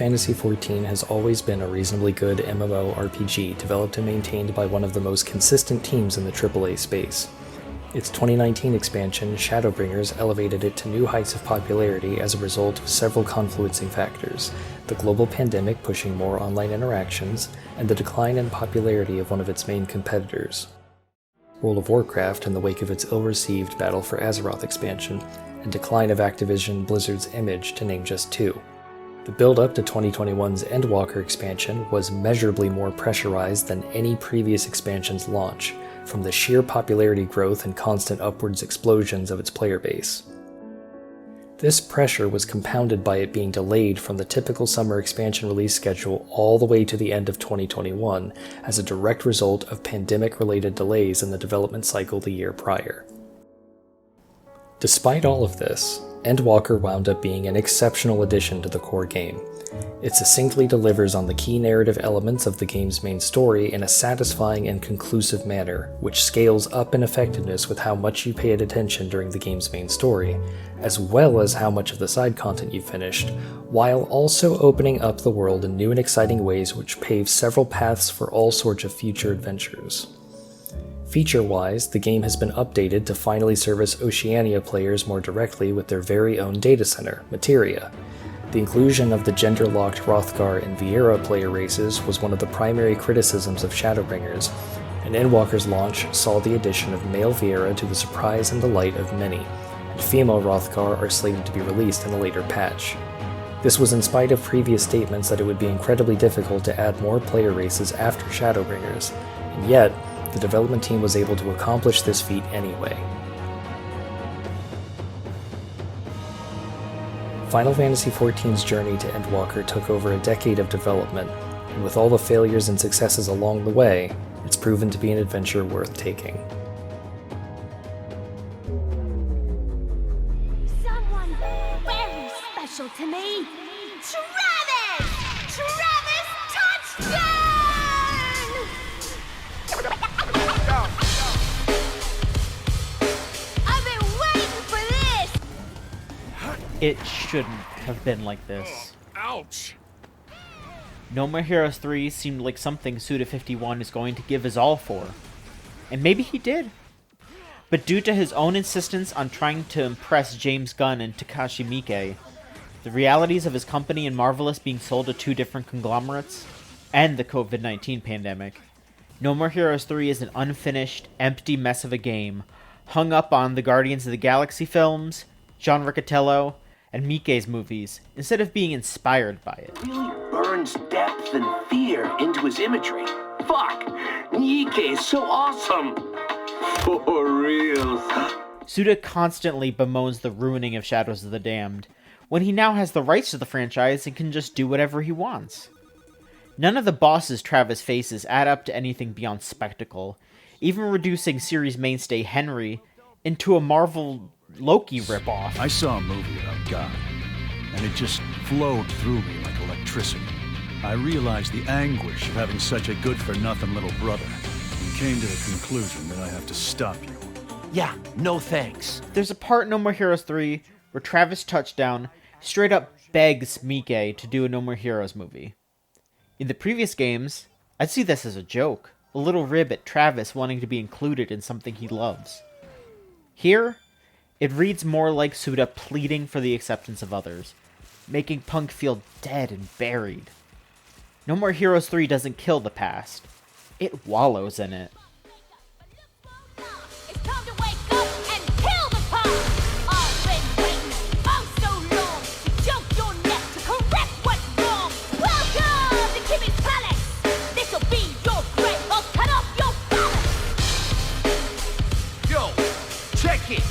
Fantasy XIV has always been a reasonably good MMORPG developed and maintained by one of the most consistent teams in the AAA space. Its 2019 expansion, Shadowbringers, elevated it to new heights of popularity as a result of several confluencing factors: the global pandemic pushing more online interactions, and the decline in popularity of one of its main competitors, World of Warcraft, in the wake of its ill-received Battle for Azeroth expansion, and decline of Activision Blizzard's image, to name just two. The build-up to 2021's Endwalker expansion was measurably more pressurized than any previous expansion's launch, from the sheer popularity growth and constant upwards explosions of its player base. This pressure was compounded by it being delayed from the typical summer expansion release schedule all the way to the end of 2021 as a direct result of pandemic-related delays in the development cycle the year prior. Despite all of this, Endwalker wound up being an exceptional addition to the core game. It succinctly delivers on the key narrative elements of the game's main story in a satisfying and conclusive manner, which scales up in effectiveness with how much you paid attention during the game's main story, as well as how much of the side content you finished, while also opening up the world in new and exciting ways which pave several paths for all sorts of future adventures. Feature-wise, the game has been updated to finally service Oceania players more directly with their very own data center, Materia. The inclusion of the gender-locked Hrothgar and Viera player races was one of the primary criticisms of Shadowbringers, and Endwalker's launch saw the addition of male Viera to the surprise and delight of many, and female Hrothgar are slated to be released in a later patch. This was in spite of previous statements that it would be incredibly difficult to add more player races after Shadowbringers, and yet, the development team was able to accomplish this feat anyway. Final Fantasy XIV's journey to Endwalker took over a decade of development, and with all the failures and successes along the way, it's proven to be an adventure worth taking. Someone very special to me! Travis! Travis touchdown! I've been waiting for this! It shouldn't have been like this. Ouch! No More Heroes 3 seemed like something Suda51 is going to give his all for. And maybe he did. But due to his own insistence on trying to impress James Gunn and Takashi Miike, the realities of his company and Marvelous being sold to two different conglomerates, and the COVID-19 pandemic, No More Heroes 3 is an unfinished, empty mess of a game, hung up on the Guardians of the Galaxy films, John Riccitiello, and Miike's movies, instead of being inspired by it. Really burns depth and fear into his imagery. Fuck! Miike is so awesome! For real. Suda constantly bemoans the ruining of Shadows of the Damned, when he now has the rights to the franchise and can just do whatever he wants. None of the bosses Travis faces add up to anything beyond spectacle, even reducing series mainstay Henry into a Marvel Loki ripoff. I saw a movie about God, and it just flowed through me like electricity. I realized the anguish of having such a good-for-nothing little brother, and came to the conclusion that I have to stop you. Yeah, no thanks. There's a part in No More Heroes 3 where Travis Touchdown straight up begs Miike to do a No More Heroes movie. In the previous games, I'd see this as a joke, a little rib at Travis wanting to be included in something he loves. Here, it reads more like Suda pleading for the acceptance of others, making Punk feel dead and buried. No More Heroes 3 doesn't kill the past, it wallows in it. It's time to wake up and kill the past! I've been waiting oh so long to jump your neck to correct what's wrong! Welcome to Kimmy's Palace! This'll be your grave, I'll cut off your phallus! Yo, check it!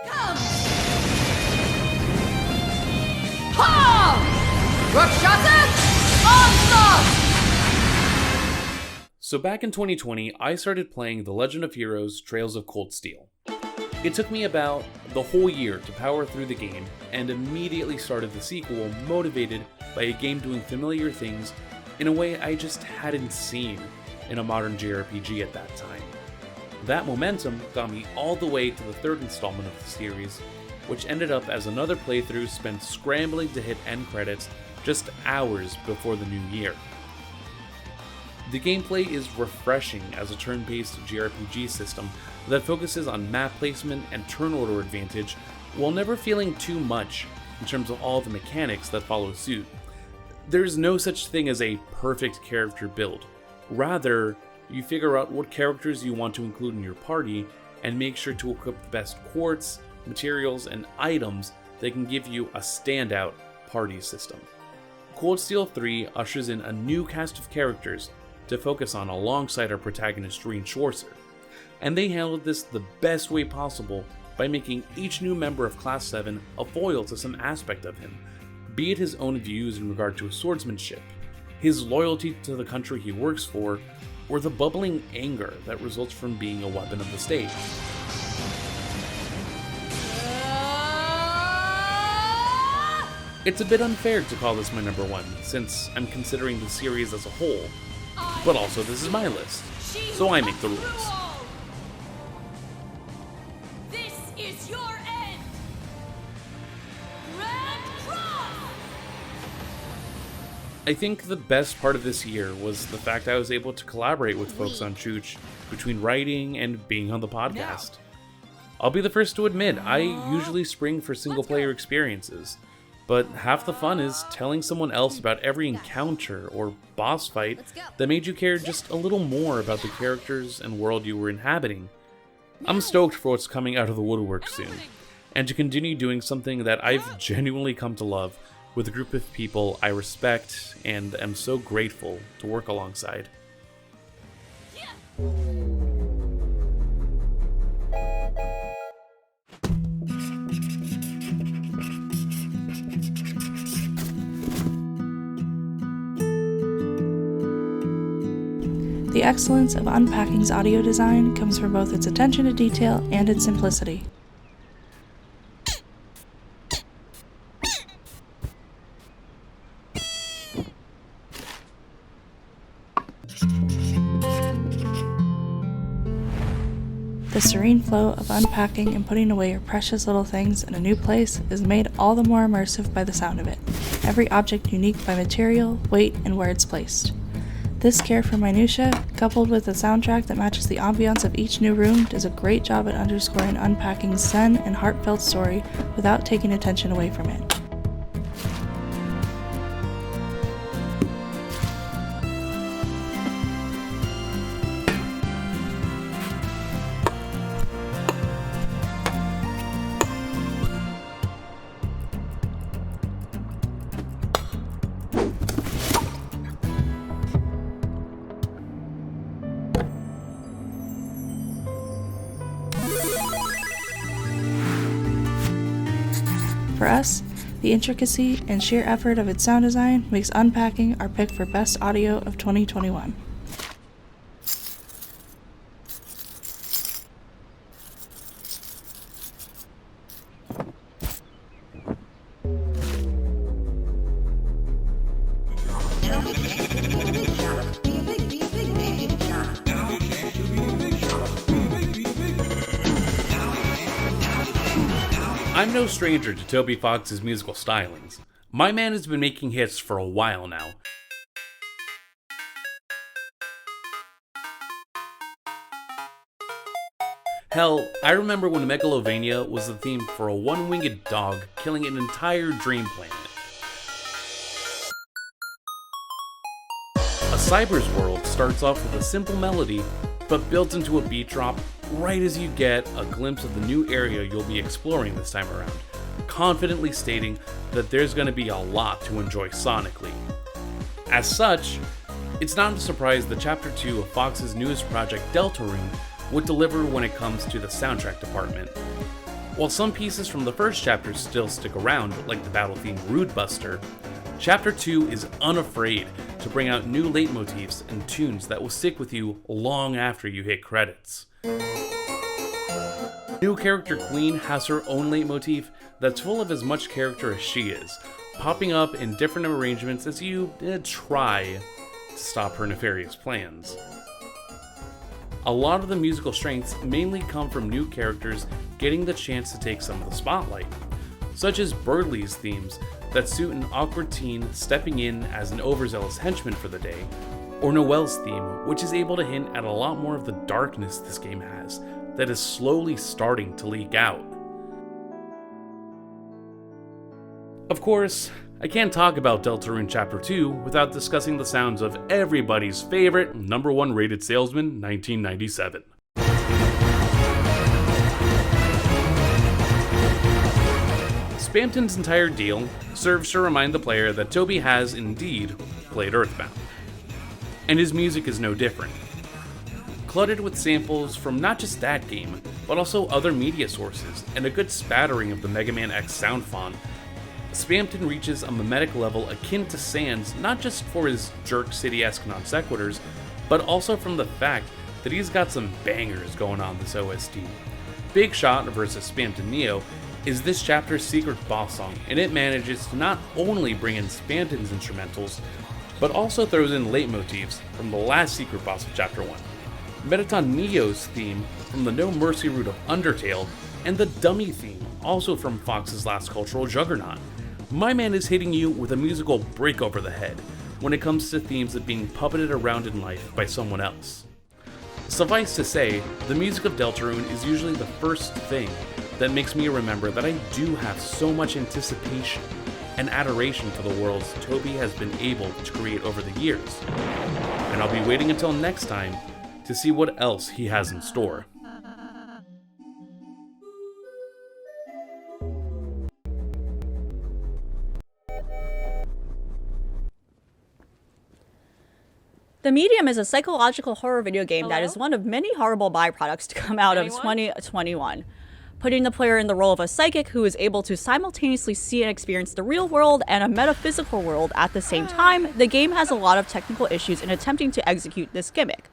Come! Ha! Rakshasa! Onslaught! So back in 2020, I started playing The Legend of Heroes Trails of Cold Steel. It took me about the whole year to power through the game, and immediately started the sequel motivated by a game doing familiar things in a way I just hadn't seen in a modern JRPG at that time. That momentum got me all the way to the third installment of the series, which ended up as another playthrough spent scrambling to hit end credits just hours before the new year. The gameplay is refreshing as a turn-based JRPG system that focuses on map placement and turn order advantage while never feeling too much in terms of all the mechanics that follow suit. There's no such thing as a perfect character build. Rather, you figure out what characters you want to include in your party and make sure to equip the best quartz, materials, and items that can give you a standout party system. Cold Steel 3 ushers in a new cast of characters to focus on alongside our protagonist Rean Schwarzer, and they handled this the best way possible by making each new member of Class 7 a foil to some aspect of him, be it his own views in regard to his swordsmanship, his loyalty to the country he works for, or the bubbling anger that results from being a weapon of the state. It's a bit unfair to call this my number one, since I'm considering the series as a whole, but also this is my list, so I make the rules. This is your end. Red Cross. I think the best part of this year was the fact I was able to collaborate with folks on Chooch between writing and being on the podcast. I'll be the first to admit, I usually spring for single-player experiences, but half the fun is telling someone else about every encounter or boss fight that made you care just a little more about the characters and world you were inhabiting. I'm stoked for what's coming out of the woodwork soon, and to continue doing something that I've genuinely come to love with a group of people I respect and am so grateful to work alongside. The excellence of Unpacking's audio design comes from both its attention to detail and its simplicity. The serene flow of unpacking and putting away your precious little things in a new place is made all the more immersive by the sound of it, every object unique by material, weight, and where it's placed. This care for minutia, coupled with a soundtrack that matches the ambiance of each new room, does a great job at underscoring Unpacking's zen and heartfelt story without taking attention away from it. For us, the intricacy and sheer effort of its sound design makes Unpacking our pick for Best Audio of 2021. I'm no stranger to Toby Fox's musical stylings. My man has been making hits for a while now. Hell, I remember when Megalovania was the theme for a one-winged dog killing an entire dream planet. A Cyber's world starts off with a simple melody, but built into a beat drop right as you get a glimpse of the new area you'll be exploring this time around, confidently stating that there's going to be a lot to enjoy sonically. As such, it's not a surprise that Chapter 2 of Fox's newest project, Deltarune, would deliver when it comes to the soundtrack department. While some pieces from the first chapter still stick around, like the battle theme Rude Buster, Chapter 2 is unafraid to bring out new leitmotifs and tunes that will stick with you long after you hit credits. New character Queen has her own leitmotif that's full of as much character as she is, popping up in different arrangements as you try to stop her nefarious plans. a lot of the musical strengths mainly come from new characters getting the chance to take some of the spotlight, such as Birdley's themes that suit an awkward teen stepping in as an overzealous henchman for the day, or Noelle's theme, which is able to hint at a lot more of the darkness this game has that is slowly starting to leak out. Of course, I can't talk about Deltarune Chapter 2 without discussing the sounds of everybody's favorite #1 rated salesman, 1997. Spamton's entire deal serves to remind the player that Toby has indeed played Earthbound, and his music is no different. Cluttered with samples from not just that game, but also other media sources, and a good spattering of the Mega Man X sound font, Spamton reaches a mimetic level akin to Sans not just for his Jerk City-esque non sequiturs, but also from the fact that he's got some bangers going on this OST. Big Shot vs. Spamton Neo is this chapter's secret boss song, and it manages to not only bring in Spamton's instrumentals, but also throws in leitmotifs from the last secret boss of Chapter 1. Mettaton Neo's theme from the No Mercy route of Undertale, and the Dummy theme, also from Fox's last cultural juggernaut. My man is hitting you with a musical break over the head when it comes to themes of being puppeted around in life by someone else. Suffice to say, the music of Deltarune is usually the first thing that makes me remember that I do have so much anticipation and adoration for the worlds Toby has been able to create over the years. And I'll be waiting until next time to see what else he has in store. The Medium is a psychological horror video game that is one of many horrible byproducts to come out of 2021, putting the player in the role of a psychic who is able to simultaneously see and experience the real world and a metaphysical world at the same time. The game has a lot of technical issues in attempting to execute this gimmick.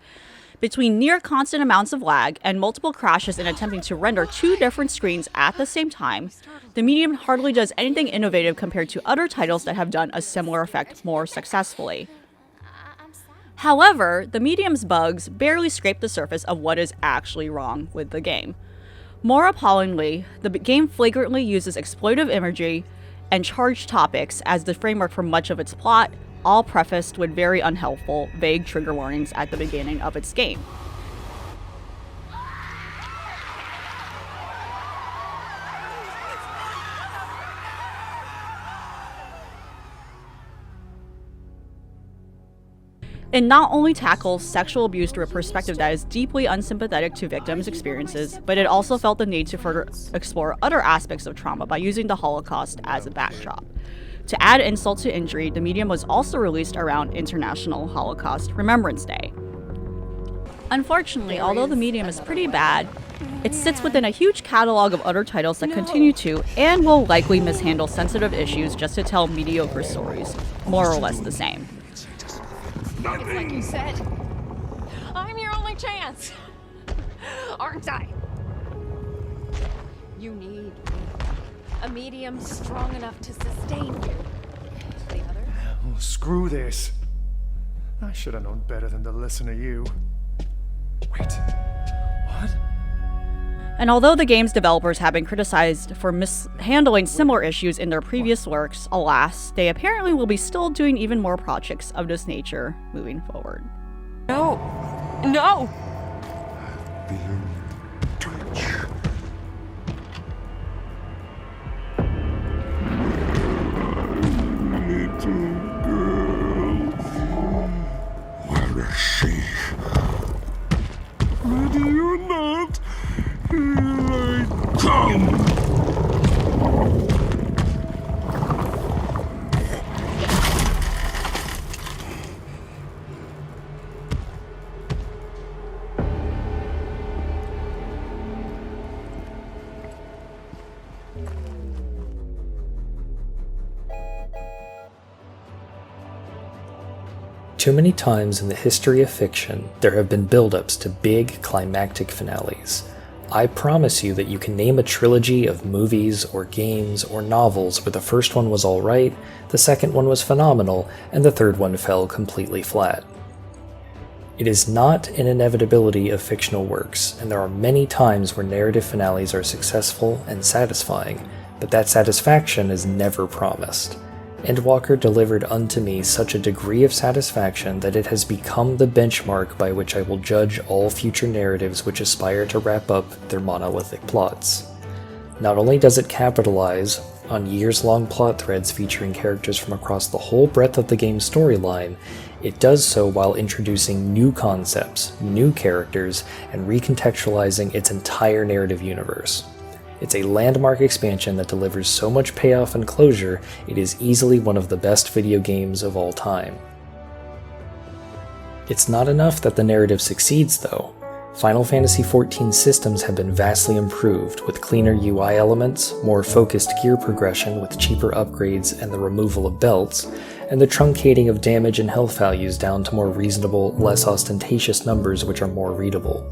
Between near constant amounts of lag and multiple crashes in attempting to render two different screens at the same time, the Medium hardly does anything innovative compared to other titles that have done a similar effect more successfully. However, the Medium's bugs barely scrape the surface of what is actually wrong with the game. More appallingly, the game flagrantly uses exploitive imagery and charged topics as the framework for much of its plot, all prefaced with very unhelpful, vague trigger warnings at the beginning of its game. It not only tackles sexual abuse through a perspective that is deeply unsympathetic to victims' experiences, but it also felt the need to further explore other aspects of trauma by using the Holocaust as a backdrop. To add insult to injury, the Medium was also released around International Holocaust Remembrance Day. Unfortunately, although the Medium is pretty bad, it sits within a huge catalog of other titles that continue to and will likely mishandle sensitive issues just to tell mediocre stories, more or less the same. It's like you said. I'm your only chance. Aren't I? You need me. A medium strong enough to sustain you. The other? Oh, screw this. I should have known better than to listen to you. Wait. What? And although the game's developers have been criticized for mishandling similar issues in their previous works, alas, they apparently will be still doing even more projects of this nature moving forward. No! No! Where is she? Why do you not? Here I come! Too many times in the history of fiction, there have been build-ups to big, climactic finales. I promise you that you can name a trilogy of movies or games or novels where the first one was alright, the second one was phenomenal, and the third one fell completely flat. It is not an inevitability of fictional works, and there are many times where narrative finales are successful and satisfying, but that satisfaction is never promised. Endwalker delivered unto me such a degree of satisfaction that it has become the benchmark by which I will judge all future narratives which aspire to wrap up their monolithic plots. Not only does it capitalize on years-long plot threads featuring characters from across the whole breadth of the game's storyline, it does so while introducing new concepts, new characters, and recontextualizing its entire narrative universe. It's a landmark expansion that delivers so much payoff and closure, it is easily one of the best video games of all time. It's not enough that the narrative succeeds, though. Final Fantasy XIV systems have been vastly improved, with cleaner UI elements, more focused gear progression with cheaper upgrades and the removal of belts, and the truncating of damage and health values down to more reasonable, less ostentatious numbers which are more readable.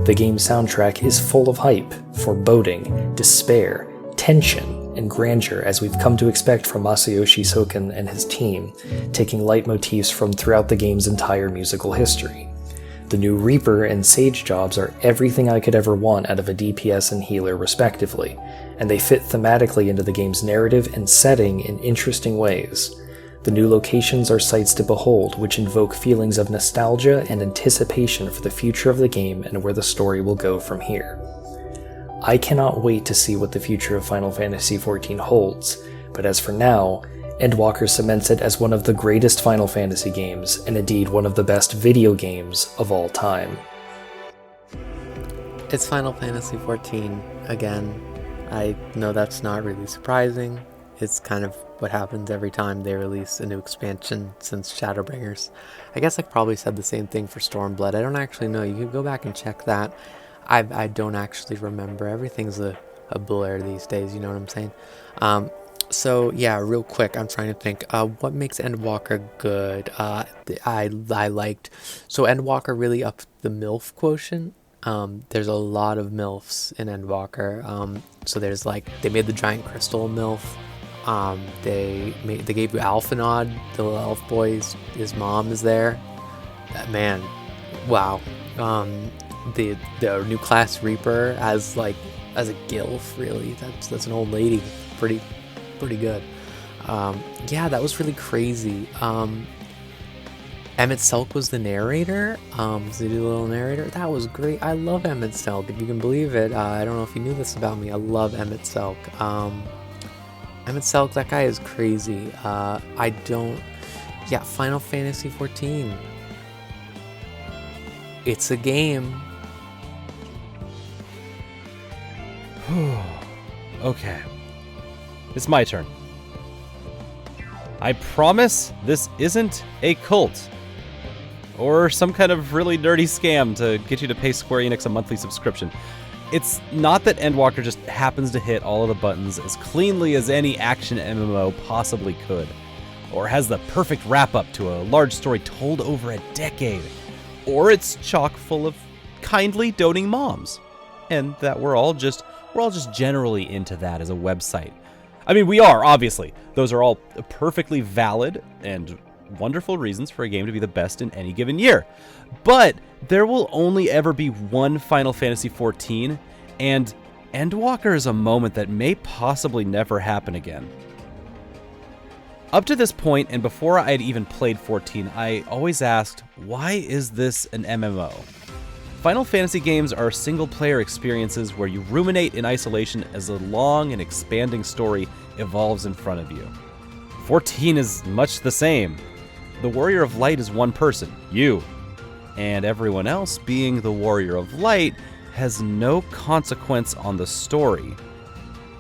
The game's soundtrack is full of hype, foreboding, despair, tension, and grandeur as we've come to expect from Masayoshi Soken and his team, taking leitmotifs from throughout the game's entire musical history. The new Reaper and Sage jobs are everything I could ever want out of a DPS and healer respectively, and they fit thematically into the game's narrative and setting in interesting ways. The new locations are sights to behold, which invoke feelings of nostalgia and anticipation for the future of the game and where the story will go from here. I cannot wait to see what the future of Final Fantasy XIV holds, but as for now, Endwalker cements it as one of the greatest Final Fantasy games, and indeed one of the best video games of all time. It's Final Fantasy XIV again. I know that's not really surprising. It's kind of what happens every time they release a new expansion since Shadowbringers. I guess I probably said the same thing for Stormblood. I don't actually know. You could go back and check that. I don't actually remember. Everything's a blur these days, you know what I'm saying? So yeah, real quick, I'm trying to think. What makes Endwalker good? I liked... So Endwalker really upped the MILF quotient. There's a lot of MILFs in Endwalker. So there's like... They made the giant crystal MILF. They gave you Alphanod, the little elf boy. His mom is there. Man, wow. The new class Reaper as a gilf, really. That's an old lady. Pretty good. Yeah, that was really crazy. Emmett Selk was the narrator. Was the little narrator? That was great. I love Emmett Selk, if you can believe it. I don't know if you knew this about me. I love Emmett Selk. Emmett Selk, that guy is crazy. Final Fantasy XIV. It's a game. Okay. It's my turn. I promise this isn't a cult. Or some kind of really nerdy scam to get you to pay Square Enix a monthly subscription. It's not that Endwalker just happens to hit all of the buttons as cleanly as any action MMO possibly could, or has the perfect wrap-up to a large story told over a decade, or it's chock full of kindly doting moms, and that we're all just generally into that as a website. I mean, we are, obviously. Those are all perfectly valid and wonderful reasons for a game to be the best in any given year. But there will only ever be one Final Fantasy XIV, and Endwalker is a moment that may possibly never happen again. Up to this point, and before I had even played 14, I always asked, why is this an MMO? Final Fantasy games are single-player experiences where you ruminate in isolation as a long and expanding story evolves in front of you. 14 is much the same. The Warrior of Light is one person, you. And everyone else, being the Warrior of Light, has no consequence on the story.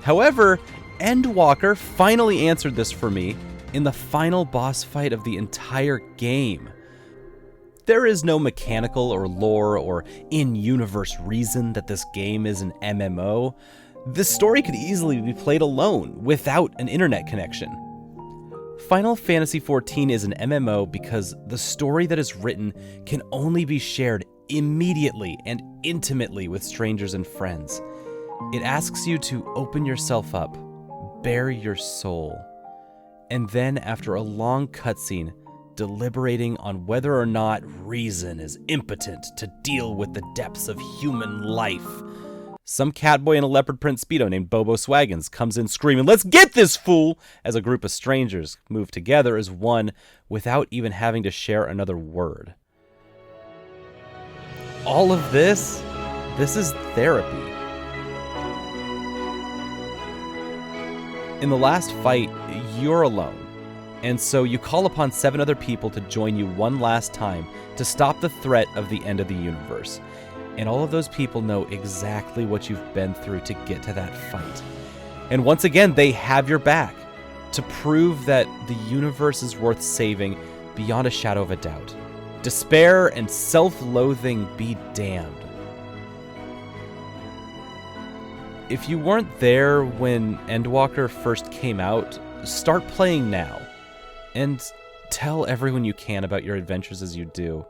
However, Endwalker finally answered this for me in the final boss fight of the entire game. There is no mechanical or lore or in-universe reason that this game is an MMO. This story could easily be played alone, without an internet connection. Final Fantasy XIV is an MMO because the story that is written can only be shared immediately and intimately with strangers and friends. It asks you to open yourself up, bare your soul, and then after a long cutscene, deliberating on whether or not reason is impotent to deal with the depths of human life. Some catboy in a leopard print Speedo named Bobo Swaggins comes in screaming, "Let's get this fool!" as a group of strangers move together as one without even having to share another word. All of this is therapy. In the last fight, you're alone, and so you call upon 7 other people to join you one last time to stop the threat of the end of the universe. And all of those people know exactly what you've been through to get to that fight. And once again, they have your back to prove that the universe is worth saving beyond a shadow of a doubt. Despair and self-loathing be damned. If you weren't there when Endwalker first came out, start playing now. And tell everyone you can about your adventures as you do.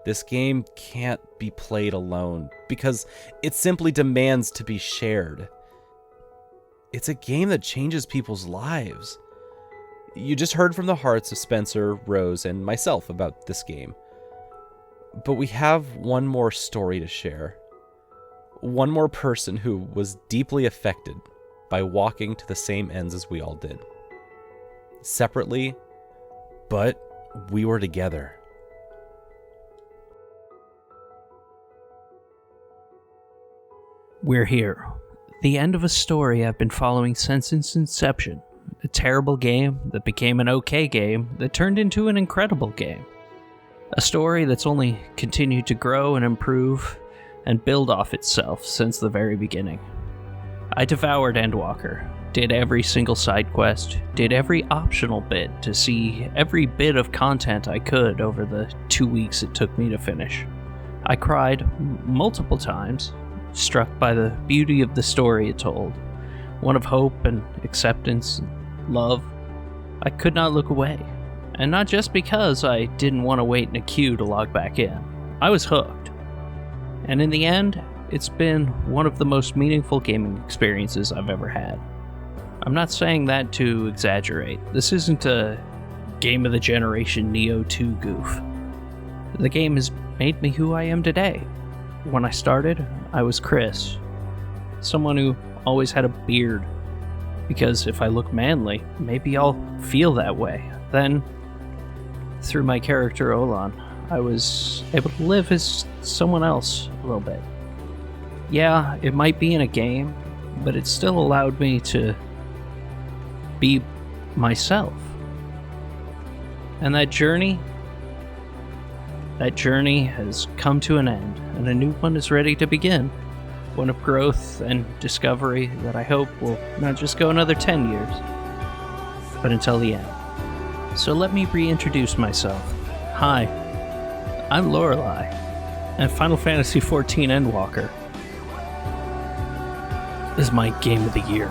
This game can't be played alone, because it simply demands to be shared. It's a game that changes people's lives. You just heard from the hearts of Spencer, Rose, and myself about this game. But we have one more story to share. One more person who was deeply affected by walking to the same ends as we all did. Separately, but we were together. We're here. The end of a story I've been following since its inception. A terrible game that became an okay game that turned into an incredible game. A story that's only continued to grow and improve and build off itself since the very beginning. I devoured Endwalker, did every single side quest, did every optional bit to see every bit of content I could over the 2 weeks it took me to finish. I cried multiple times, struck by the beauty of the story it told, one of hope and acceptance and love. I could not look away, and not just because I didn't want to wait in a queue to log back in. I was hooked. And in the end, it's been one of the most meaningful gaming experiences I've ever had. I'm not saying that to exaggerate. This isn't a Game of the Generation Neo 2 goof. The game has made me who I am today. When I started, I was Chris, someone who always had a beard, because if I look manly, maybe I'll feel that way. Then, through my character Solon, I was able to live as someone else a little bit. Yeah, it might be in a game, but it still allowed me to be myself. And that journey has come to an end, and a new one is ready to begin. One of growth and discovery that I hope will not just go another 10 years, but until the end. So let me reintroduce myself. Hi, I'm Lorelai, and Final Fantasy XIV Endwalker is my game of the year.